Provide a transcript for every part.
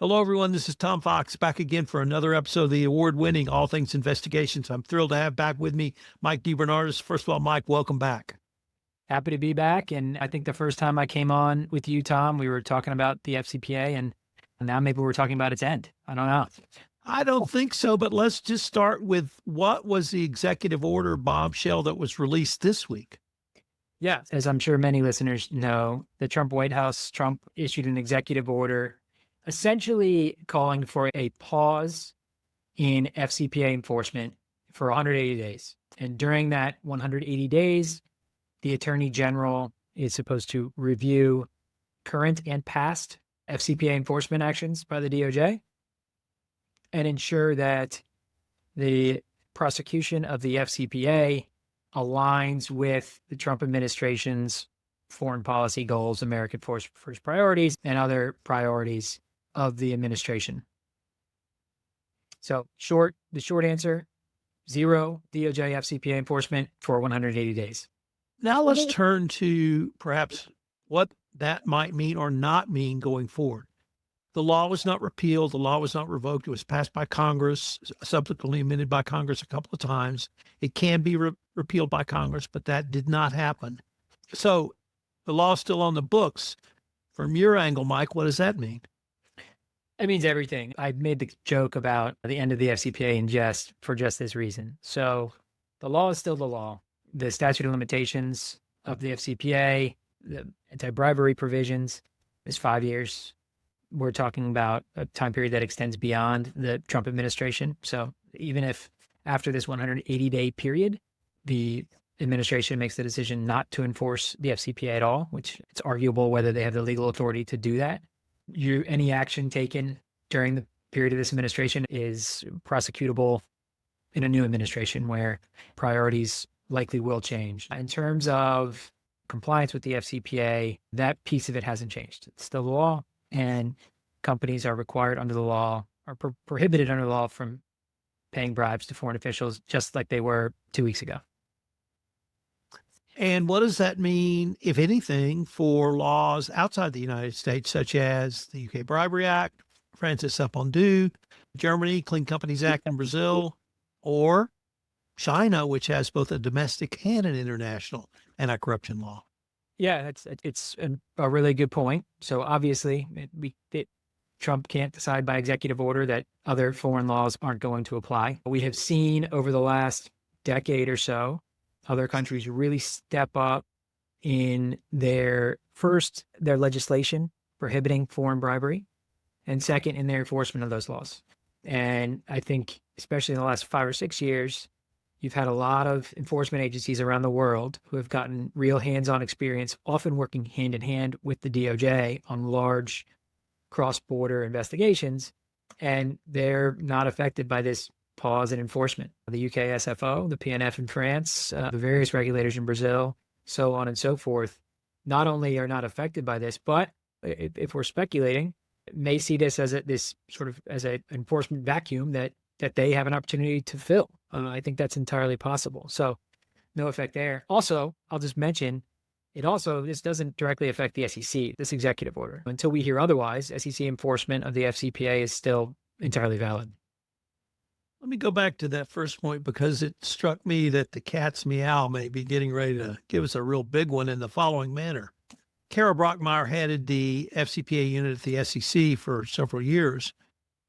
Hello, everyone. This is Tom Fox back again for another episode of the award-winning All Things Investigations. I'm thrilled to have back with me Mike DeBernardis. First of all, Mike, welcome back. Happy to be back. And I think the first time I came on with you, Tom, we were talking about the FCPA, and now maybe we're talking about its end. I don't know. I don't think so, but let's just start with what was the executive order bombshell that was released this week? Yeah. As I'm sure many listeners know, the Trump White House, Trump issued an executive order essentially calling for a pause in FCPA enforcement for 180 days. And during that 180 days, the Attorney General is supposed to review current and past FCPA enforcement actions by the DOJ and ensure that the prosecution of the FCPA aligns with the Trump administration's foreign policy goals, American first priorities, and other priorities of the administration. So the short answer, zero DOJ FCPA enforcement for 180 days. Now let's turn to perhaps what that might mean or not mean going forward. The law was not repealed. The law was not revoked. It was passed by Congress, subsequently amended by Congress a couple of times. It can be repealed by Congress, but that did not happen. So the law is still on the books. From your angle, Mike, what does that mean? It means everything. I made the joke about the end of the FCPA in jest for just this reason. So the law is still the law. The statute of limitations of the FCPA, the anti-bribery provisions is 5 years. We're talking about a time period that extends beyond the Trump administration. So even if after this 180-day period, the administration makes the decision not to enforce the FCPA at all, which it's arguable whether they have the legal authority to do that, any action taken during the period of this administration is prosecutable in a new administration where priorities likely will change. In terms of compliance with the FCPA, that piece of it hasn't changed. It's still the law, and companies are required under the law, or prohibited under the law from paying bribes to foreign officials, just like they were 2 weeks ago. And what does that mean, if anything, for laws outside the United States, such as the UK Bribery Act, Francis Upon-Due, Germany, Clean Companies Act in Brazil, or China, which has both a domestic and an international anti-corruption law? Yeah, it's a really good point. So obviously, Trump can't decide by executive order that other foreign laws aren't going to apply. We have seen over the last decade or so, other countries really step up in their legislation prohibiting foreign bribery, and second, in their enforcement of those laws. And I think, especially in the last 5 or 6 years, you've had a lot of enforcement agencies around the world who have gotten real hands-on experience, often working hand in hand with the DOJ on large cross-border investigations, and they're not affected by this pause in enforcement. The UK SFO, the PNF in France, the various regulators in Brazil, so on and so forth, not only are not affected by this, but if we're speculating, may see this as an enforcement vacuum that they have an opportunity to fill. I think that's entirely possible. So no effect there. Also, I'll just mention, this doesn't directly affect the SEC, this executive order. Until we hear otherwise, SEC enforcement of the FCPA is still entirely valid. Let me go back to that first point, because it struck me that the cat's meow may be getting ready to give us a real big one in the following manner. Kara Brockmeyer headed the FCPA unit at the SEC for several years,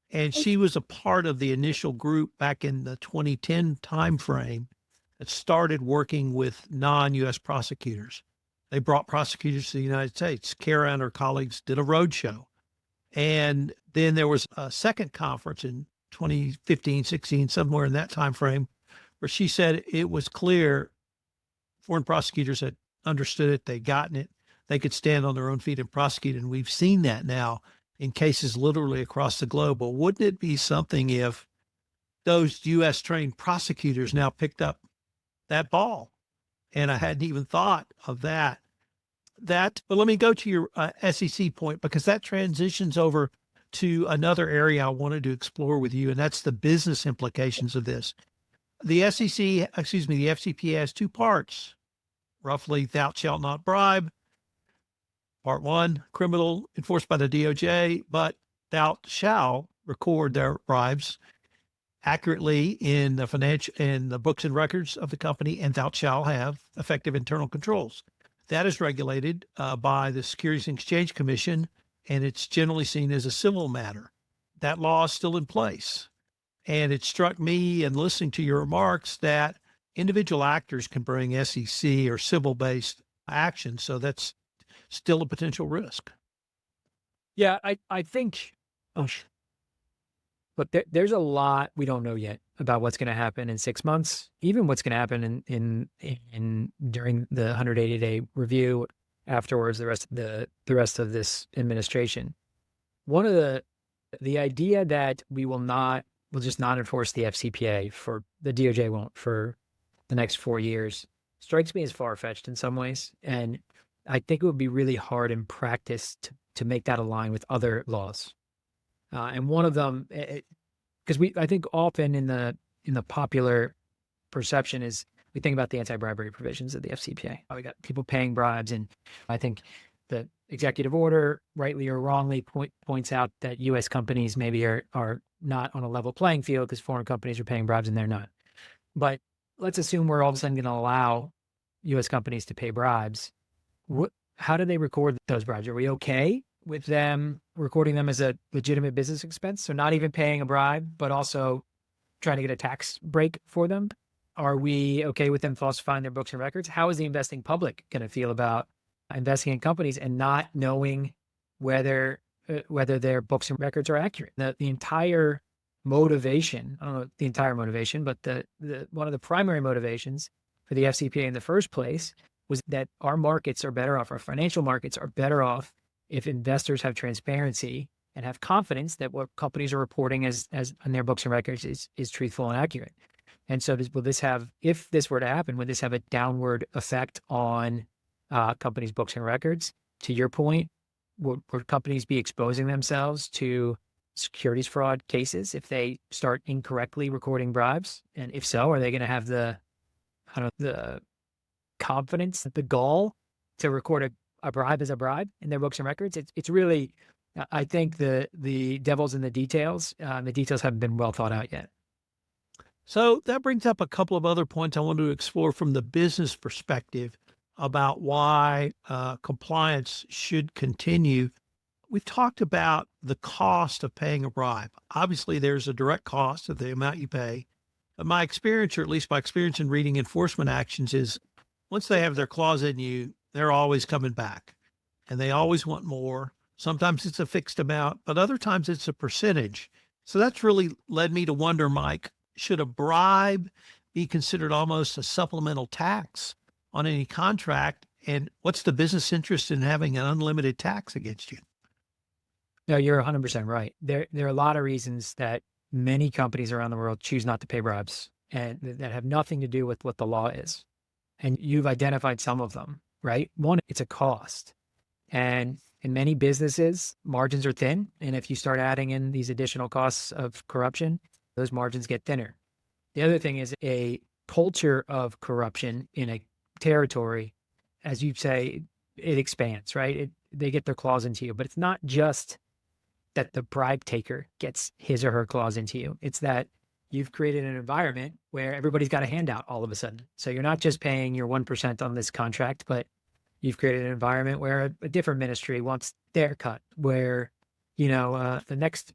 and she was a part of the initial group back in the 2010 timeframe that started working with non-U.S. prosecutors. They brought prosecutors to the United States. Kara and her colleagues did a roadshow. And then there was a second conference in 2015, 16, somewhere in that time frame, where she said it was clear foreign prosecutors had understood it, they'd gotten it, they could stand on their own feet and prosecute. And we've seen that now in cases literally across the globe. But wouldn't it be something if those U.S. trained prosecutors now picked up that ball? And I hadn't even thought of that. But let me go to your SEC point, because that transitions over to another area I wanted to explore with you, and that's the business implications of this. The FCPA has two parts, roughly thou shalt not bribe, Part 1, criminal, enforced by the DOJ, but thou shalt record their bribes accurately in the books and records of the company, and thou shalt have effective internal controls. That is regulated by the Securities and Exchange Commission, and it's generally seen as a civil matter. That law is still in place. And it struck me in listening to your remarks that individual actors can bring SEC or civil based action. So that's still a potential risk. Yeah, I think, oh, look, there's a lot we don't know yet about what's going to happen in 6 months, even what's going to happen in during the 180-day review afterwards, the rest of this administration. One of the idea that we'll just not enforce the FCPA for the DOJ won't for the next 4 years strikes me as far-fetched in some ways. And I think it would be really hard in practice to make that align with other laws. And one of them, because I think often in the popular perception is we think about the anti-bribery provisions of the FCPA. We got people paying bribes, and I think the executive order, rightly or wrongly, points out that U.S. companies maybe are not on a level playing field because foreign companies are paying bribes and they're not. But let's assume we're all of a sudden going to allow U.S. companies to pay bribes. How do they record those bribes? Are we okay with them recording them as a legitimate business expense? So not even paying a bribe, but also trying to get a tax break for them? Are we okay with them falsifying their books and records? How is the investing public going to feel about investing in companies and not knowing whether their books and records are accurate? The entire motivation, I don't know the entire motivation, but the one of the primary motivations for the FCPA in the first place was that our markets are better off, our financial markets are better off if investors have transparency and have confidence that what companies are reporting as on their books and records is truthful and accurate. And so will this have, if this were to happen, would this have a downward effect on companies' books and records? To your point, would companies be exposing themselves to securities fraud cases if they start incorrectly recording bribes? And if so, are they going to have the confidence, the gall to record a bribe as a bribe in their books and records? It's really, I think the devil's in the details. The details haven't been well thought out yet. So that brings up a couple of other points I want to explore from the business perspective about why compliance should continue. We've talked about the cost of paying a bribe. Obviously, there's a direct cost of the amount you pay. But my experience, or at least my experience in reading enforcement actions, is once they have their claws in you, they're always coming back and they always want more. Sometimes it's a fixed amount, but other times it's a percentage. So that's really led me to wonder, Mike, should a bribe be considered almost a supplemental tax on any contract? And what's the business interest in having an unlimited tax against you? No, you're 100% right. There are a lot of reasons that many companies around the world choose not to pay bribes, and that have nothing to do with what the law is. And you've identified some of them, right? One, it's a cost. And in many businesses, margins are thin. And if you start adding in these additional costs of corruption, those margins get thinner. The other thing is a culture of corruption in a territory, as you say, it expands, right? They get their claws into you. But it's not just that the bribe taker gets his or her claws into you. It's that you've created an environment where everybody's got a handout all of a sudden. So you're not just paying your 1% on this contract, but you've created an environment where a different ministry wants their cut, where, the next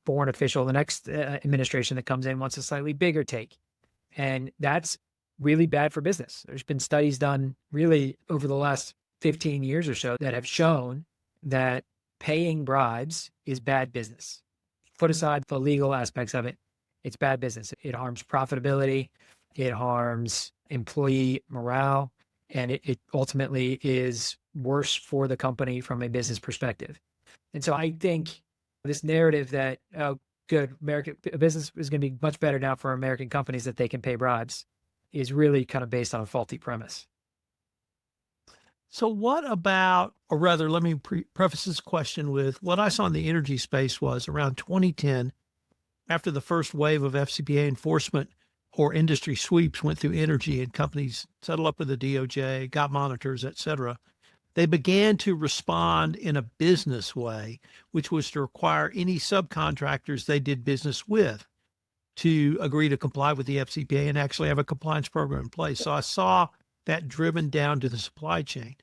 foreign official, the next administration that comes in wants a slightly bigger take. And that's really bad for business. There's been studies done really over the last 15 years or so that have shown that paying bribes is bad business. Put aside the legal aspects of it, it's bad business. It harms profitability, it harms employee morale, and it ultimately is worse for the company from a business perspective. And so I think this narrative that, oh, good, business is going to be much better now for American companies that they can pay bribes is really kind of based on a faulty premise. So what about, or rather, let me preface this question with what I saw in the energy space was around 2010, after the first wave of FCPA enforcement or industry sweeps went through energy and companies settled up with the DOJ, got monitors, et cetera. they began to respond in a business way, which was to require any subcontractors they did business with to agree to comply with the FCPA and actually have a compliance program in place. So I saw that driven down to the supply chain.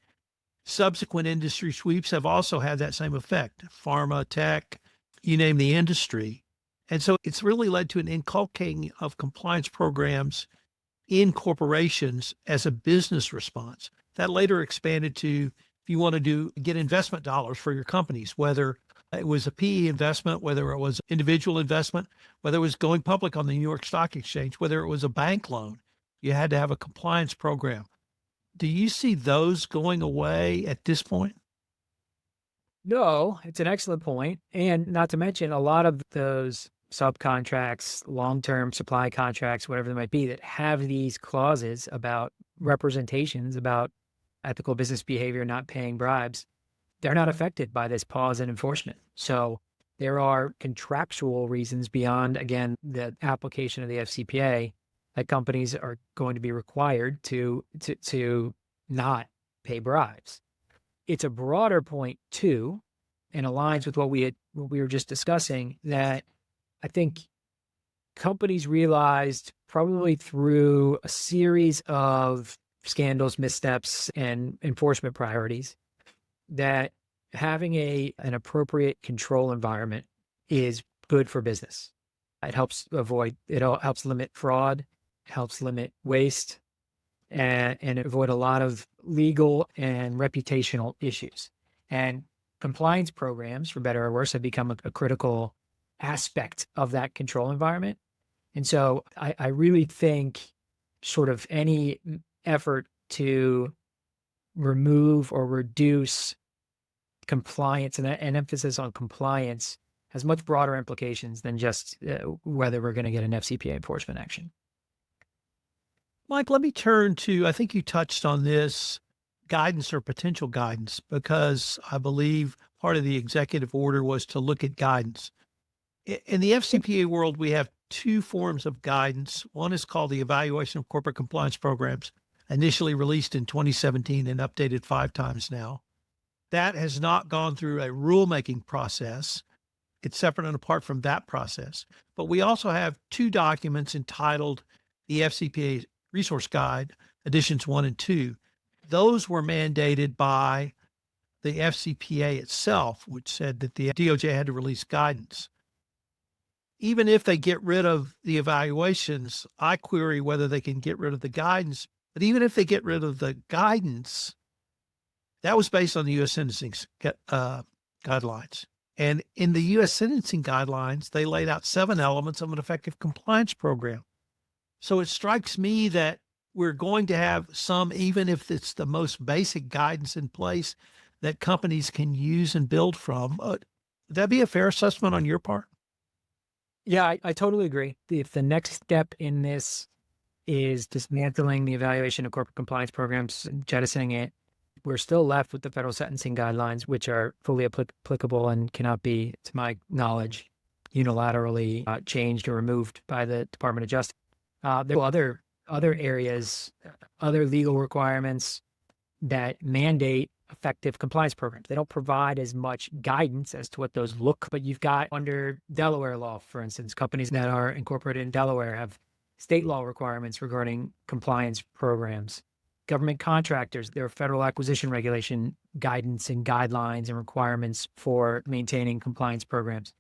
Subsequent industry sweeps have also had that same effect. Pharma, tech, you name the industry. And so it's really led to an inculcating of compliance programs in corporations as a business response. That later expanded to if you want to get investment dollars for your companies, whether it was a PE investment, whether it was individual investment, whether it was going public on the New York Stock Exchange, whether it was a bank loan, you had to have a compliance program. Do you see those going away at this point? No, it's an excellent point. And not to mention, a lot of those subcontracts, long-term supply contracts, whatever they might be, that have these clauses about representations, about ethical business behavior, not paying bribes, they're not affected by this pause in enforcement. So there are contractual reasons beyond, again, the application of the FCPA that companies are going to be required to not pay bribes. It's a broader point too, and aligns with what we were just discussing, that I think companies realized probably through a series of scandals, missteps, and enforcement priorities that having an appropriate control environment is good for business. It helps helps limit fraud, helps limit waste, and avoid a lot of legal and reputational issues. And compliance programs, for better or worse, have become a critical aspect of that control environment. And so I really think sort of any effort to remove or reduce compliance and an emphasis on compliance has much broader implications than just whether we're going to get an FCPA enforcement action. Mike, let me turn to, I think you touched on this, guidance or potential guidance, because I believe part of the executive order was to look at guidance. In the FCPA world, we have two forms of guidance. One is called the Evaluation of Corporate Compliance Programs, initially released in 2017 and updated 5 times now. That has not gone through a rulemaking process. It's separate and apart from that process. But we also have 2 documents entitled the FCPA Resource Guide, editions 1 and 2. Those were mandated by the FCPA itself, which said that the DOJ had to release guidance. Even if they get rid of the evaluations, I query whether they can get rid of the guidance. But even if they get rid of the guidance, that was based on the U.S. sentencing guidelines. And in the U.S. sentencing guidelines, they laid out 7 elements of an effective compliance program. So it strikes me that we're going to have some, even if it's the most basic guidance in place that companies can use and build from. Would that be a fair assessment on your part? Yeah, I totally agree. If the next step in this is dismantling the evaluation of corporate compliance programs and jettisoning it, we're still left with the federal sentencing guidelines, which are fully applicable and cannot be, to my knowledge, unilaterally changed or removed by the Department of Justice. There are other areas, other legal requirements that mandate effective compliance programs. They don't provide as much guidance as to what those look, but you've got under Delaware law, for instance, companies that are incorporated in Delaware have state law requirements regarding compliance programs. Government contractors, there are federal acquisition regulation guidance and guidelines and requirements for maintaining compliance programs.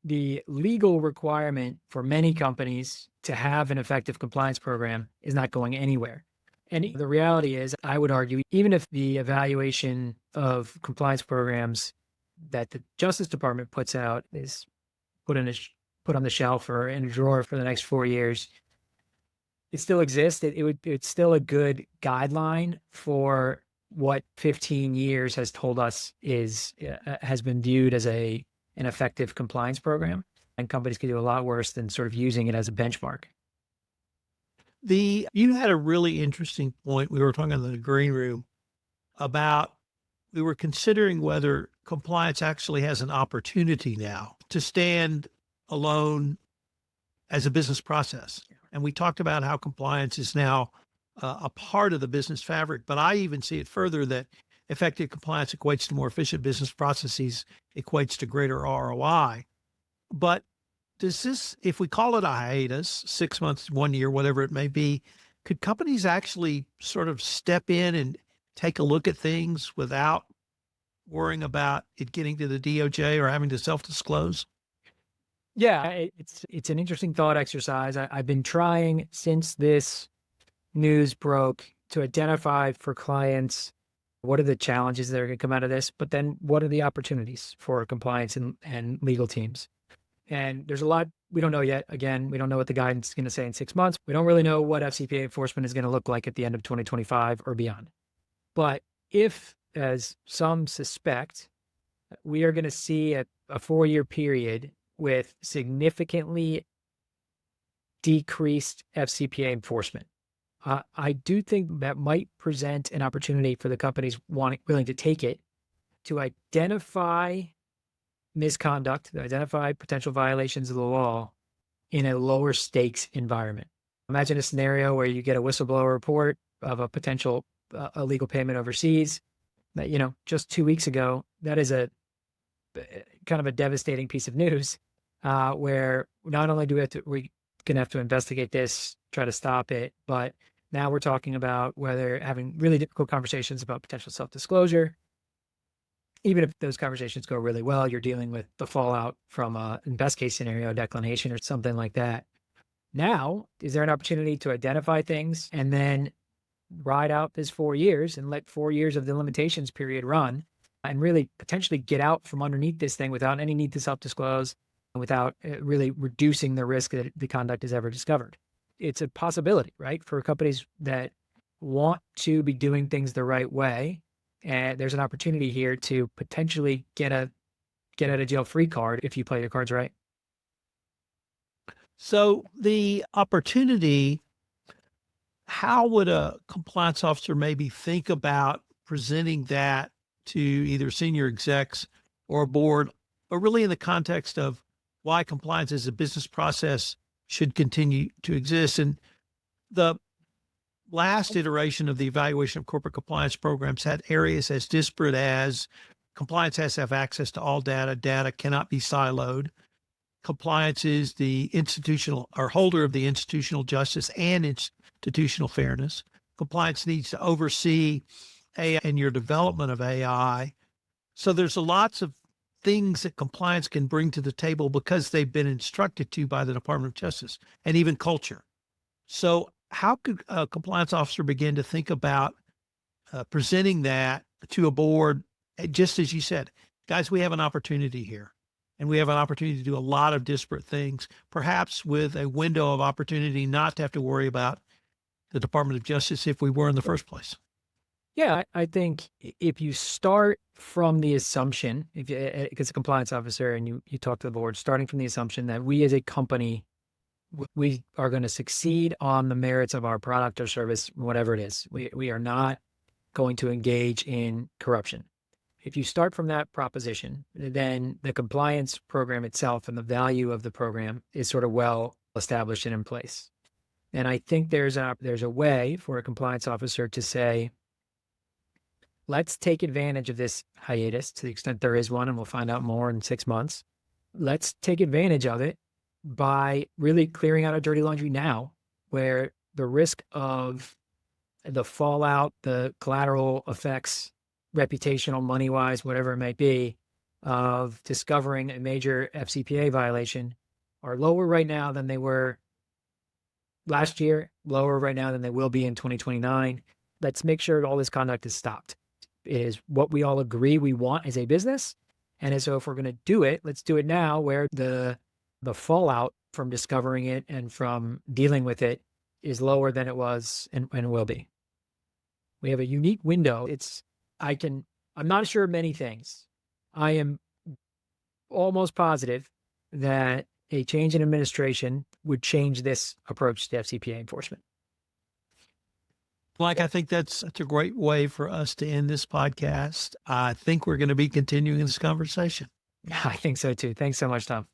The legal requirement for many companies to have an effective compliance program is not going anywhere. And the reality is, I would argue, even if the evaluation of compliance programs that the Justice Department puts out is put on the shelf or in a drawer for the next 4 years, it still exists. It's still a good guideline for what 15 years has told us has been viewed as an effective compliance program, and companies can do a lot worse than sort of using it as a benchmark. You had a really interesting point. We were talking in the green room about, we were considering whether compliance actually has an opportunity now to stand alone as a business process. And we talked about how compliance is now a part of the business fabric, but I even see it further that effective compliance equates to more efficient business processes, equates to greater ROI. But does this, if we call it a hiatus, 6 months, 1 year, whatever it may be, could companies actually sort of step in and take a look at things without worrying about it getting to the DOJ or having to self-disclose? Yeah, it's an interesting thought exercise. I've been trying since this news broke to identify for clients what are the challenges that are going to come out of this, but then what are the opportunities for compliance and legal teams? And there's a lot we don't know yet. Again, we don't know what the guidance is going to say in 6 months. We don't really know what FCPA enforcement is going to look like at the end of 2025 or beyond. But if, as some suspect, we are going to see a 4-year period with significantly decreased FCPA enforcement, I do think that might present an opportunity for the companies willing to take it to identify misconduct, identify potential violations of the law in a lower stakes environment. Imagine a scenario where you get a whistleblower report of a potential illegal payment overseas that, just 2 weeks ago, that is a kind of a devastating piece of news where not only we're going to have to investigate this, try to stop it, but now we're talking about whether having really difficult conversations about potential self-disclosure. Even if those conversations go really well, you're dealing with the fallout from in best case scenario, declination or something like that. Now, is there an opportunity to identify things and then ride out this 4 years and let 4 years of the limitations period run and really potentially get out from underneath this thing without any need to self-disclose and without really reducing the risk that the conduct is ever discovered? It's a possibility, right? For companies that want to be doing things the right way. And there's an opportunity here to potentially get out of jail free card if you play your cards right. So the opportunity, how would a compliance officer maybe think about presenting that to either senior execs or a board, or really in the context of why compliance as a business process should continue to exist? And the last iteration of the evaluation of corporate compliance programs had areas as disparate as compliance has to have access to all data. Data cannot be siloed. Compliance is the institutional or holder of the institutional justice and institutional fairness. Compliance needs to oversee AI and your development of AI. So there's lots of things that compliance can bring to the table because they've been instructed to by the Department of Justice, and even culture. So how could a compliance officer begin to think about presenting that to a board? Just as you said, guys, we have an opportunity here, and we have an opportunity to do a lot of disparate things, perhaps with a window of opportunity not to have to worry about the Department of Justice if we were in the first place. Yeah, I think if you start from the assumption, if you, as a compliance officer and you talk to the board, starting from the assumption that we as a company, we are going to succeed on the merits of our product or service, whatever it is. We are not going to engage in corruption. If you start from that proposition, then the compliance program itself and the value of the program is sort of well established and in place. And I think there's a way for a compliance officer to say, let's take advantage of this hiatus to the extent there is one, and we'll find out more in 6 months. Let's take advantage of it by really clearing out our dirty laundry now, where the risk of the fallout, the collateral effects, reputational, money-wise, whatever it might be, of discovering a major FCPA violation are lower right now than they were last year, lower right now than they will be in 2029. Let's make sure all this conduct is stopped. It is what we all agree we want as a business. And so if we're going to do it, let's do it now, where the fallout from discovering it and from dealing with it is lower than it was and will be. We have a unique window. I'm not sure of many things. I am almost positive that a change in administration would change this approach to FCPA enforcement. Like, I think that's a great way for us to end this podcast. I think we're going to be continuing this conversation. I think so too. Thanks so much, Tom.